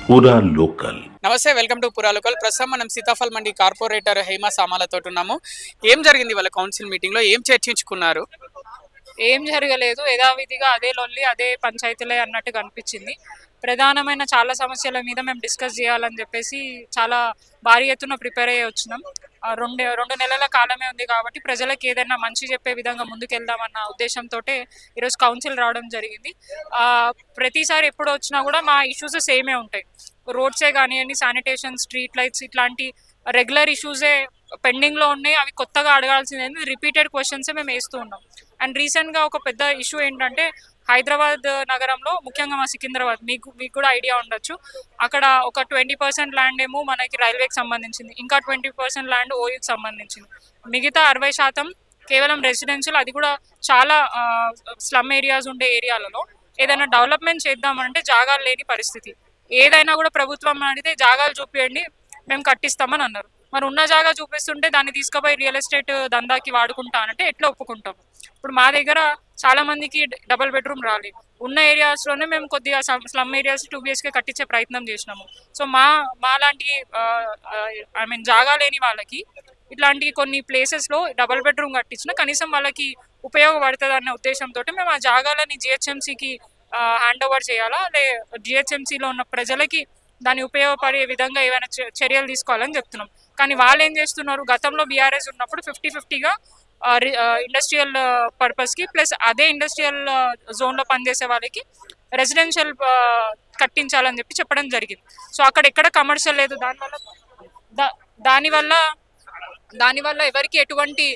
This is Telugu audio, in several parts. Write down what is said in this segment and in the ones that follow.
పూరా లోకల్. నమస్తే, వెల్కమ్ టు పూరా లోకల్. ప్రస్తుతం మనం సీతాఫల్ మండి కార్పొరేటర్ హేమ సామాలతో ఉన్నాము. ఏం జరిగింది వాళ్ళ కౌన్సిల్ మీటింగ్ లో, ఏం చర్చించుకున్నారు? ఏం జరగలేదు, యథావిధిగా అదే లొల్లి అదే పంచాయతీలే అన్నట్టు కనిపించింది. ప్రధానమైన చాలా సమస్యల మీద మేము డిస్కస్ చేయాలని చెప్పేసి చాలా భారీ ఎత్తున ప్రిపేర్ అయ్యి వచ్చినాం. రెండు నెలల కాలమే ఉంది కాబట్టి ప్రజలకు ఏదైనా మంచి చెప్పే విధంగా ముందుకెళ్దామన్న ఉద్దేశంతో ఈరోజు కౌన్సిల్ రావడం జరిగింది. ప్రతిసారి ఎప్పుడు వచ్చినా కూడా మా ఇష్యూస్ సేమే ఉంటాయి. రోడ్సే కానివ్వండి, శానిటేషన్, స్ట్రీట్ లైట్స్, ఇట్లాంటి రెగ్యులర్ ఇష్యూసే పెండింగ్లో ఉన్నాయి. అవి కొత్తగా అడగాల్సింది రిపీటెడ్ క్వశ్చన్సే మేము వేస్తూ ఉన్నాం. అండ్ రీసెంట్గా ఒక పెద్ద ఇష్యూ ఏంటంటే హైదరాబాద్ నగరంలో, ముఖ్యంగా మా సికింద్రాబాద్, మీకు కూడా ఐడియా ఉండొచ్చు, అక్కడ ఒక 20% ల్యాండ్ ఏమో మనకి రైల్వేకి సంబంధించింది, ఇంకా 20% ల్యాండ్ ఓయూకి సంబంధించింది. మిగతా 60% కేవలం రెసిడెన్షియల్, అది కూడా చాలా స్లమ్ ఏరియాస్ ఉండే ఏరియాలలో. ఏదైనా డెవలప్మెంట్ చేద్దామంటే జాగాలు లేని పరిస్థితి. ఏదైనా కూడా ప్రభుత్వం అడిగితే జాగాలు చూపించండి, మేము కట్టిస్తామని అన్నారు. మరి ఉన్న జాగా చూపిస్తుంటే దాన్ని తీసుకుపోయి రియల్ ఎస్టేట్ దందాకి వాడుకుంటానంటే ఎట్లా ఒప్పుకుంటాం? ఇప్పుడు మా దగ్గర చాలా మందికి డబుల్ బెడ్రూమ్ రాలేదు. ఉన్న ఏరియాస్లోనే మేము కొద్దిగా స్లమ్ ఏరియాస్ 2 BHK కట్టించే ప్రయత్నం చేసినాము. సో మాలాంటి జాగా లేని వాళ్ళకి ఇట్లాంటి కొన్ని ప్లేసెస్లో డబుల్ బెడ్రూమ్ కట్టించిన కనీసం వాళ్ళకి ఉపయోగపడుతుంది అన్న ఉద్దేశంతో మేము ఆ జాగాలని GHMCకి హ్యాండ్ ఓవర్ చేయాలా, GHMCలో ఉన్న ప్రజలకి దాన్ని ఉపయోగపడే విధంగా ఏమైనా చర్యలు తీసుకోవాలని చెప్తున్నాం. కానీ వాళ్ళు ఏం చేస్తున్నారు, గతంలో BRS ఉన్నప్పుడు 50-50గా ఇండస్ట్రియల్ పర్పస్కి ప్లస్ అదే ఇండస్ట్రియల్ జోన్లో పనిచేసే వాళ్ళకి రెసిడెన్షియల్ కట్టించాలని చెప్పడం జరిగింది. సో అక్కడ ఎక్కడ కమర్షియల్ లేదు. దానివల్ల ఎవరికి ఎటువంటి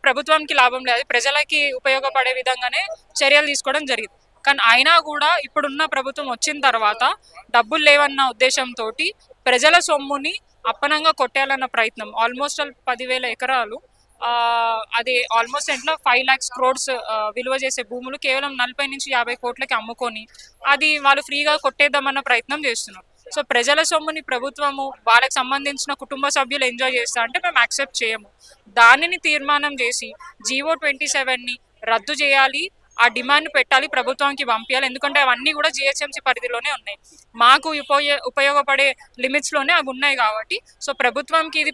ప్రభుత్వానికి లాభం లేదు, ప్రజలకి ఉపయోగపడే విధంగానే చర్యలు తీసుకోవడం జరిగింది. కానీ అయినా కూడా ఇప్పుడున్న ప్రభుత్వం వచ్చిన తర్వాత డబ్బులు లేవన్న ఉద్దేశంతో ప్రజల సొమ్ముని అప్పనంగా కొట్టేయాలన్న ప్రయత్నం. ఆల్మోస్ట్ 10,000 ఎకరాలు, అది ఆల్మోస్ట్ 5 lakhs crores విలువ చేసే భూములు కేవలం 40-50 కోట్లకి అమ్ముకొని అది వాళ్ళు ఫ్రీగా కొట్టేద్దామన్న ప్రయత్నం చేస్తున్నారు. సో ప్రజల సొమ్ముని ప్రభుత్వము వాళ్ళకి సంబంధించిన కుటుంబ సభ్యులు ఎంజాయ్ చేస్తా అంటే మేము యాక్సెప్ట్ చేయము. దానిని తీర్మానం చేసి GO 27ని రద్దు చేయాలి, ఆ డిమాండ్ పెట్టాలి, ప్రభుత్వానికి పంపించాలి. ఎందుకంటే అవన్నీ కూడా GHMC పరిధిలోనే ఉన్నాయి, మాకు ఉపయోగపడే లిమిట్స్లోనే అవి ఉన్నాయి కాబట్టి. సో ప్రభుత్వంకి ఇది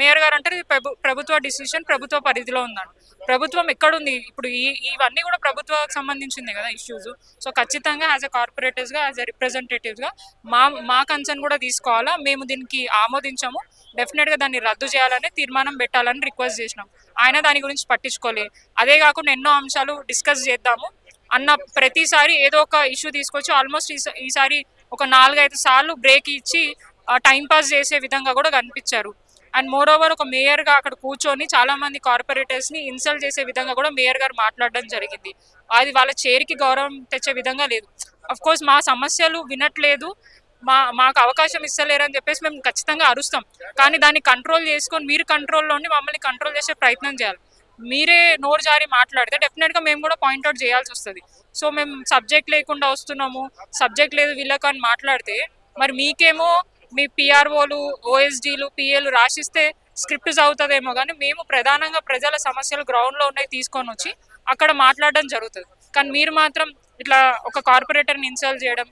మేయర్ గారు అంటే ఇది ప్రభుత్వ డిసిషన్, ప్రభుత్వ పరిధిలో ఉందండి. ప్రభుత్వం ఎక్కడుంది ఇప్పుడు? ఇవన్నీ కూడా ప్రభుత్వానికి సంబంధించింది కదా ఇష్యూస్. సో ఖచ్చితంగా యాజ్ ఎ కార్పొరేటర్స్గా, యాజ్ ఎ రిప్రజెంటేటివ్స్గా మా కన్సర్న్ కూడా తీసుకోవాలా. మేము దీనికి ఆమోదించాము, డెఫినెట్గా దాన్ని రద్దు చేయాలని తీర్మానం పెట్టాలని రిక్వెస్ట్ చేసినాం. ఆయన దాని గురించి పట్టించుకోలేదు. అదే కాకుండా ఎన్నో అంశాలు డిస్కస్ చేద్దాము అన్న ప్రతిసారి ఏదో ఒక ఇష్యూ తీసుకొచ్చి ఆల్మోస్ట్ ఈసారి ఒక 4-5 సార్లు బ్రేక్ ఇచ్చి టైంపాస్ చేసే విధంగా కూడా కనిపించారు. అండ్ మోర్ ఓవర్ ఒక మేయర్గా అక్కడ కూర్చొని చాలా మంది కార్పొరేటర్స్ని ఇన్సల్ట్ చేసే విధంగా కూడా మేయర్ గారు మాట్లాడడం జరిగింది. అది వాళ్ళ చైర్కి గౌరవం తెచ్చే విధంగా లేదు. అఫ్ కోర్స్ మా సమస్యలు వినట్లేదు, మాకు అవకాశం ఇస్తలేరని చెప్పేసి మేము ఖచ్చితంగా అరుస్తాం. కానీ దాన్ని కంట్రోల్ చేసుకొని మీరు కంట్రోల్లో ఉండి మమ్మల్ని కంట్రోల్ చేసే ప్రయత్నం చేయాలి. మీరే నోరు జారి మాట్లాడితే డెఫినెట్గా మేము కూడా పాయింట్అవుట్ చేయాల్సి వస్తుంది. సో మేము సబ్జెక్ట్ లేకుండా వస్తున్నాము, సబ్జెక్ట్ లేదు వీళ్ళకు అని మాట్లాడితే మరి మీకేమో మీ PROలు, OSDలు, PAలు రాసిస్తే స్క్రిప్ట్ చదువుతుందేమో, కానీ మేము ప్రధానంగా ప్రజల సమస్యలు గ్రౌండ్లో ఉన్నాయి తీసుకొని వచ్చి అక్కడ మాట్లాడడం జరుగుతుంది. కానీ మీరు మాత్రం ఇట్లా ఒక కార్పొరేటర్ని ఇన్సల్ట్ చేయడం,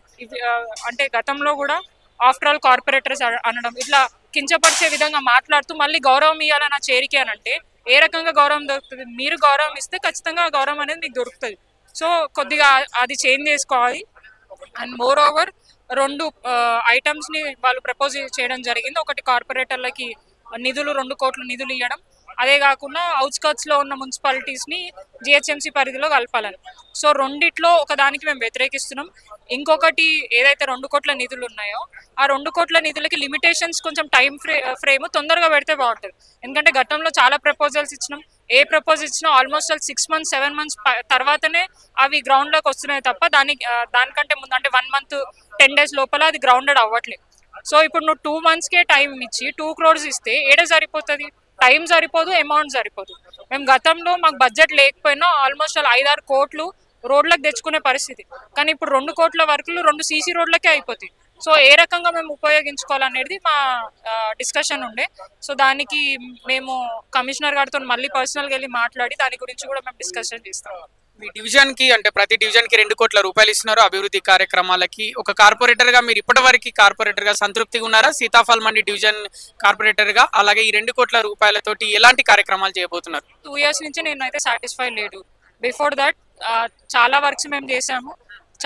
అంటే గతంలో కూడా ఆఫ్టర్ ఆల్ కార్పొరేటర్స్ అనడం, ఇట్లా కించపరిచే విధంగా మాట్లాడుతూ మళ్ళీ గౌరవం ఇవ్వాలని ఆ చేరిక అని అంటే ఏ రకంగా గౌరవం దొరుకుతుంది? మీరు గౌరవం ఇస్తే ఖచ్చితంగా ఆ గౌరవం అనేది మీకు దొరుకుతుంది. సో కొద్దిగా అది చేంజ్ చేసుకోవాలి. అండ్ మోర్ ఓవర్ 2 ఐటమ్స్ని వాళ్ళు ప్రపోజ్ చేయడం జరిగింది. ఒకటి కార్పొరేటర్లకి నిధులు 2 కోట్ల నిధులు ఇవ్వడం, అదే కాకుండా అవుట్స్కర్ట్స్లో ఉన్న మున్సిపాలిటీస్ని GHMC పరిధిలో కలపాలని. సో రెండిట్లో ఒకదానికి మేము వ్యతిరేకిస్తున్నాం. ఇంకొకటి ఏదైతే 2 కోట్ల నిధులు ఉన్నాయో ఆ 2 కోట్ల నిధులకి లిమిటేషన్స్, కొంచెం టైం ఫ్రేమ్ తొందరగా పెడితే బాగుంటుంది. ఎందుకంటే గతంలో చాలా ప్రపోజల్స్ ఇచ్చినాం, ఏ ప్రపోజ్ ఇచ్చినా ఆల్మోస్ట్ 6 months 7 months తర్వాతనే అవి గ్రౌండ్లోకి వస్తున్నాయి తప్ప దానికంటే ముందు అంటే 1 month 10 days లోపల అది గ్రౌండెడ్ అవ్వట్లేదు. సో ఇప్పుడు నువ్వు 2 monthsకే టైం ఇచ్చి 2 crores ఇస్తే ఏడే సరిపోతుంది? టైం సరిపోదు, అమౌంట్ సరిపోదు. మేము గతంలో మాకు బడ్జెట్ లేకపోయినా ఆల్మోస్ట్ 5-6 కోట్లు రోడ్లకు తెచ్చుకునే పరిస్థితి. కానీ ఇప్పుడు 2 కోట్ల వర్కులు 2 CC రోడ్లకే అయిపోతాయి. సో ఏ రకంగా మేము ఉపయోగించుకోవాలనేది మా డిస్కషన్ ఉండే. సో దానికి మేము కమిషనర్ గారితో మళ్ళీ పర్సనల్గా వెళ్ళి మాట్లాడి దాని గురించి కూడా మేము డిస్కషన్ చేస్తాం. మీ డివిజన్ కి అంటే ప్రతి డివిజన్ కి 2 కోట్ల రూపాయలు ఇస్తున్నారు అభివృద్ధి కార్యక్రమాలకి. ఒక కార్పొరేటర్ గా మీరు ఇప్పటివరకు కార్పొరేటర్ గా సంతృప్తిగా ఉన్నారా? సీతాఫల్ మండి డివిజన్ కార్పొరేటర్ గా అలాగే ఈ 2 కోట్ల రూపాయలతోటి ఎలాంటి కార్యక్రమాలు చేయబోతున్నారు? 2 years నుంచి నేను అయితే సాటిస్ఫై లేదు. బిఫోర్ దట్ చాలా వర్క్స్ మేము చేసాము.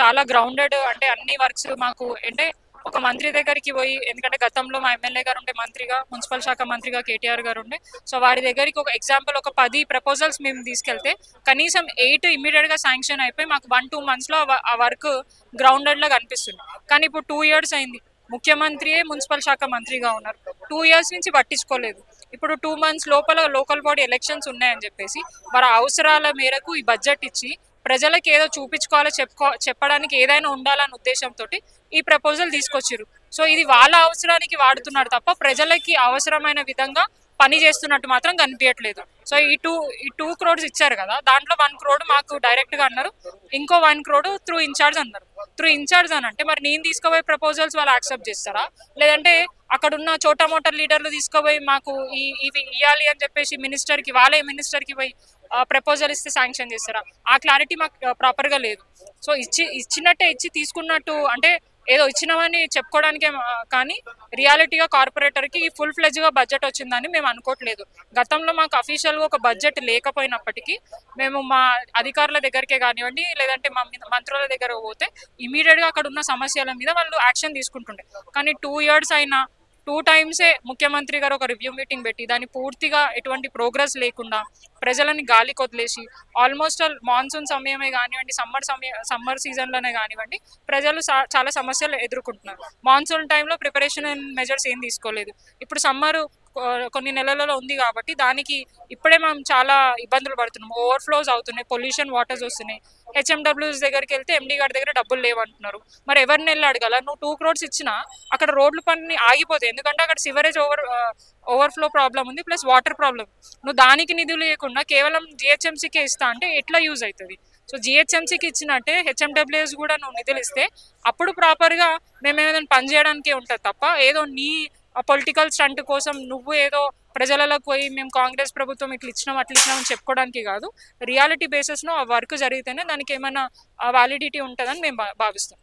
చాలా గ్రౌండెడ్ అంటే అన్ని వర్క్స్ మాకు అంటే ఒక మంత్రి దగ్గరికి పోయి, ఎందుకంటే గతంలో మా ఎమ్మెల్యే గారు ఉండే మంత్రిగా, మున్సిపల్ శాఖ మంత్రిగా కేటీఆర్ గారు ఉండే, సో వారి దగ్గరికి ఒక ఎగ్జాంపుల్ ఒక 10 ప్రపోజల్స్ మేము తీసుకెళ్తే కనీసం 8 ఇమీడియట్ గా శాంక్షన్ అయిపోయి మాకు 1-2 months లో ఆ వర్క్ గ్రౌండెడ్ లా కనిపిస్తుంది. కానీ ఇప్పుడు 2 years అయింది. ముఖ్యమంత్రియే మున్సిపల్ శాఖ మంత్రిగా ఉన్నారు. 2 years నుంచి పట్టించుకోలేదు. ఇప్పుడు 2 months లోపల లోకల్ బాడీ ఎలక్షన్స్ ఉన్నాయని చెప్పేసి వారి అవసరాల మేరకు ఈ బడ్జెట్ ఇచ్చి ప్రజలకు ఏదో చూపించుకోవాలో చెప్పడానికి ఏదైనా ఉండాలన్న ఉద్దేశంతో ఈ ప్రపోజల్ తీసుకొచ్చారు. సో ఇది వాళ్ళ అవసరానికి వాడుతున్నారు తప్ప ప్రజలకి అవసరమైన విధంగా పని చేస్తున్నట్టు మాత్రం కనిపించట్లేదు. సో ఈ 2 crores ఇచ్చారు కదా, దాంట్లో 1 crore మాకు డైరెక్ట్ గా అన్నారు, ఇంకో 1 crore త్రూ ఇన్ఛార్జ్ అన్నారు. త్రూ ఇన్ఛార్జ్ అని అంటే మరి నేను తీసుకుపోయే ప్రపోజల్స్ వాళ్ళు యాక్సెప్ట్ చేస్తారా, లేదంటే అక్కడున్న చోటా మోటార్ లీడర్లు తీసుకుపోయి మాకు ఇవి ఇవ్వాలి అని చెప్పేసి వాళ్ళే మినిస్టర్ కి పోయి ప్రపోజల్ ఇస్తే శాంక్షన్ చేస్తారా? ఆ క్లారిటీ మాకు ప్రాపర్ గా లేదు. సో ఇచ్చినట్టే ఇచ్చి తీసుకున్నట్టు అంటే ఏదో ఇచ్చినామని చెప్పుకోవడానికే కానీ రియాలిటీగా కార్పొరేటర్ కి ఫుల్ ఫ్లెడ్జ్ గా బడ్జెట్ వచ్చిందని మేము అనుకోవట్లేదు. గతంలో మాకు అఫీషియల్ గా ఒక బడ్జెట్ లేకపోయినప్పటికీ మేము మా అధికారుల దగ్గరికే కానివ్వండి, లేదంటే మా మంత్రుల దగ్గర పోతే ఇమీడియట్ గా అక్కడ ఉన్న సమస్యల మీద వాళ్ళు యాక్షన్ తీసుకుంటుండే. కానీ 2 years అయినా 2 times ముఖ్యమంత్రి గారు ఒక రివ్యూ మీటింగ్ పెట్టి దాన్ని పూర్తిగా ఎటువంటి ప్రోగ్రెస్ లేకుండా ప్రజలని గాలి కొదిలేసి ఆల్మోస్ట్ ఆల్ మాన్సూన్ సమయమే కానివ్వండి, సమ్మర్ సీజన్లోనే కానివ్వండి ప్రజలు చాలా సమస్యలు ఎదుర్కొంటున్నారు. మాన్సూన్ టైంలో ప్రిపరేషన్ మెజర్స్ ఏం తీసుకోలేదు. ఇప్పుడు సమ్మర్ కొన్ని నెలలలో ఉంది కాబట్టి దానికి ఇప్పుడే మనం చాలా ఇబ్బందులు పడుతున్నాం. ఓవర్ఫ్లోస్ అవుతున్నాయి, పొల్యూషన్ వాటర్స్ వస్తున్నాయి. హెచ్ఎండబ్ల్యూస్ దగ్గరికి వెళ్తే ఎండీ గారి దగ్గర డబ్బులు లేవంటున్నారు. మరి ఎవరిని వెళ్ళి అడగాల? నువ్వు 2 crores ఇచ్చినా అక్కడ రోడ్ల పని ఆగిపోతాయి, ఎందుకంటే అక్కడ సివరేజ్ ఓవర్ఫ్లో ప్రాబ్లం ఉంది, ప్లస్ వాటర్ ప్రాబ్లం. నువ్వు దానికి నిధులు లేకుండా కేవలం జిహెచ్ఎంసీకే ఇస్తా అంటే ఎట్లా యూజ్ అవుతుంది? సో జిహెచ్ఎంసీకి ఇచ్చినట్టే హెచ్ఎండబ్ల్యూఎస్ కూడా నువ్వు నిధులు ఇస్తే అప్పుడు ప్రాపర్గా మేము ఏదైనా పని చేయడానికే ఉంటుంది తప్ప ఏదో నీ పొలిటికల్ స్టంట్ కోసం నువ్వు ఏదో ప్రజలకు పోయి మేము కాంగ్రెస్ ప్రభుత్వం ఇట్లా ఇచ్చినాం అట్లా ఇచ్చినామని చెప్పుకోవడానికి కాదు. రియాలిటీ బేసిస్లో ఆ వర్క్ జరిగితేనే దానికి ఏమైనా వ్యాలిడిటీ ఉంటుందని మేము భావిస్తాం.